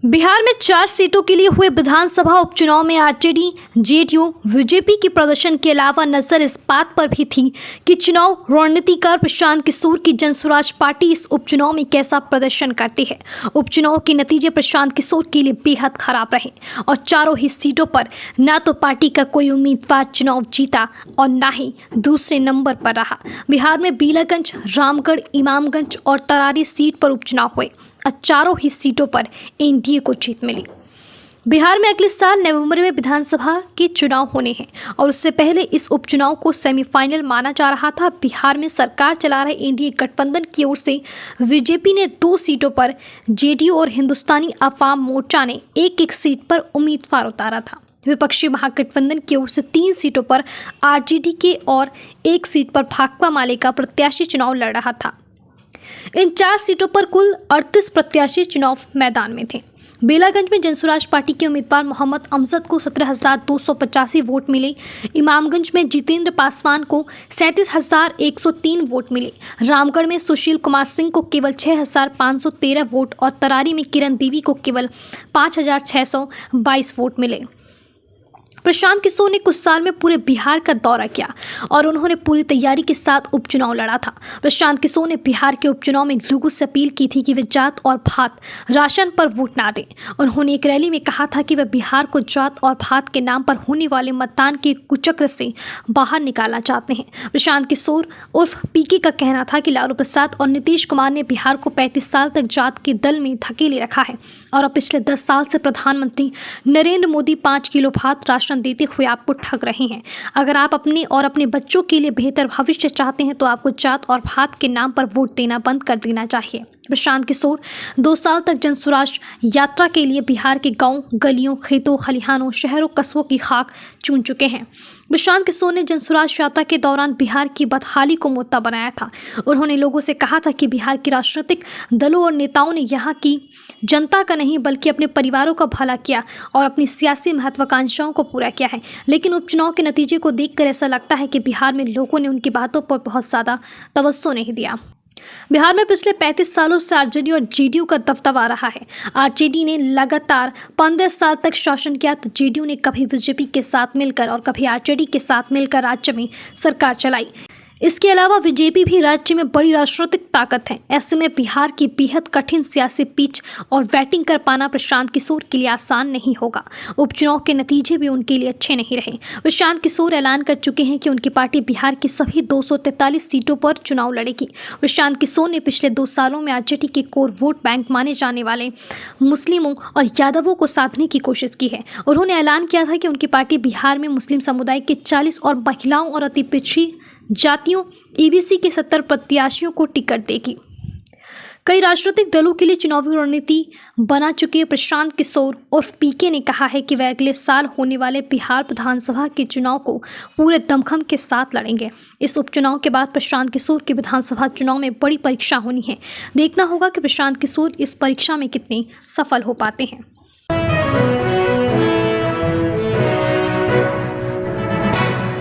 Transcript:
बिहार में 4 सीटों के लिए हुए विधानसभा उपचुनाव में आरजेडी, जेडीयू, बीजेपी के प्रदर्शन के अलावा नजर इस बात पर भी थी कि चुनाव रणनीतिकार प्रशांत किशोर की जनसुराज पार्टी इस उपचुनाव में कैसा प्रदर्शन करती है। उपचुनाव के नतीजे प्रशांत किशोर के लिए बेहद खराब रहे और चारों ही सीटों पर न तो पार्टी का कोई उम्मीदवार चुनाव जीता और न ही दूसरे नंबर पर रहा। बिहार में बीलागंज, रामगढ़, इमामगंज और तरारी सीट पर उपचुनाव हुए और चारों ही सीटों पर एनडीए को जीत मिली। बिहार में अगले साल नवंबर में विधानसभा के चुनाव होने हैं और उससे पहले इस उपचुनाव को सेमीफाइनल माना जा रहा था। बिहार में सरकार चला रहे एनडीए गठबंधन की ओर से बीजेपी ने 2 सीटों पर, जेडीयू और हिंदुस्तानी अवाम मोर्चा ने एक सीट पर उम्मीदवार उतारा था। विपक्षी महागठबंधन की ओर से 3 सीटों पर आरजेडी के और 1 सीट पर भाकपा माले का प्रत्याशी चुनाव लड़ रहा था। इन 4 सीटों पर कुल 38 प्रत्याशी चुनाव मैदान में थे। बेलागंज में जनसुराज पार्टी के उम्मीदवार मोहम्मद अमजद को 17,285 वोट मिले। इमामगंज में जितेंद्र पासवान को 37,103 वोट मिले। रामगढ़ में सुशील कुमार सिंह को केवल 6,513 वोट और तरारी में किरण देवी को केवल 5,622 वोट मिले। प्रशांत किशोर ने कुछ साल में पूरे बिहार का दौरा किया और उन्होंने पूरी तैयारी के साथ उपचुनाव लड़ा था। प्रशांत किशोर ने बिहार के उपचुनाव में लोगों से अपील की थी कि वे जात और भात राशन पर वोट ना दें। उन्होंने एक रैली में कहा था कि वे बिहार को जात और भात के नाम पर होने वाले मतदान के कुचक्र से बाहर निकालना चाहते हैं। प्रशांत किशोर उर्फ पीके का कहना था कि लालू प्रसाद और नीतीश कुमार ने बिहार को 35 साल तक जात के दल में धकेले रखा है और अब पिछले 10 साल से प्रधानमंत्री नरेंद्र मोदी 5 किलो भात राशन देते हुए आपको ठग रहे हैं। अगर आप अपने और अपने बच्चों के लिए बेहतर भविष्य चाहते हैं तो आपको जात और भात के नाम पर वोट देना बंद कर देना चाहिए। प्रशांत किशोर 2 साल तक जनसुराज यात्रा के लिए बिहार के गांव, गलियों, खेतों, खलिहानों, शहरों, कस्बों की खाक चुन चुके हैं। प्रशांत किशोर ने जनसुराज यात्रा के दौरान बिहार की बदहाली को मुद्दा बनाया था। उन्होंने लोगों से कहा था कि बिहार के राजनीतिक दलों और नेताओं ने यहाँ की जनता का नहीं बल्कि अपने परिवारों का भला किया और अपनी सियासी महत्वाकांक्षाओं को पूरा किया है। लेकिन उपचुनाव के नतीजे को देखकर ऐसा लगता है कि बिहार में लोगों ने उनकी बातों पर बहुत ज़्यादा तवज्जो नहीं दिया। बिहार में पिछले 35 सालों से आरजेडी और जेडीयू का दबदबा रहा है। आरजेडी ने लगातार 15 साल तक शासन किया तो जेडीयू ने कभी बीजेपी के साथ मिलकर और कभी आरजेडी के साथ मिलकर राज्य में सरकार चलाई। इसके अलावा बीजेपी भी राज्य में बड़ी राजनीतिक ताकत है। ऐसे में बिहार की बेहद कठिन सियासी पिच और बैटिंग कर पाना प्रशांत किशोर के लिए आसान नहीं होगा। उपचुनाव के नतीजे भी उनके लिए अच्छे नहीं रहे। प्रशांत किशोर ऐलान कर चुके हैं कि उनकी पार्टी बिहार की सभी 243 सीटों पर चुनाव लड़ेगी। प्रशांत किशोर ने पिछले 2 सालों में आरजेडी के कोर वोट बैंक माने जाने वाले मुस्लिमों और यादवों को साधने की कोशिश की है। उन्होंने ऐलान किया था कि उनकी पार्टी बिहार में मुस्लिम समुदाय के 40 और महिलाओं और अति पिछड़ी जातियों ईबीसी के 70 प्रत्याशियों को टिकट देगी। कई राजनीतिक दलों के लिए चुनावी रणनीति बना चुके प्रशांत किशोर उर्फ पीके ने कहा है कि वह अगले साल होने वाले बिहार विधानसभा के चुनाव को पूरे दमखम के साथ लड़ेंगे। इस उपचुनाव के बाद प्रशांत किशोर के विधानसभा चुनाव में बड़ी परीक्षा होनी है। देखना होगा कि प्रशांत किशोर इस परीक्षा में कितने सफल हो पाते हैं।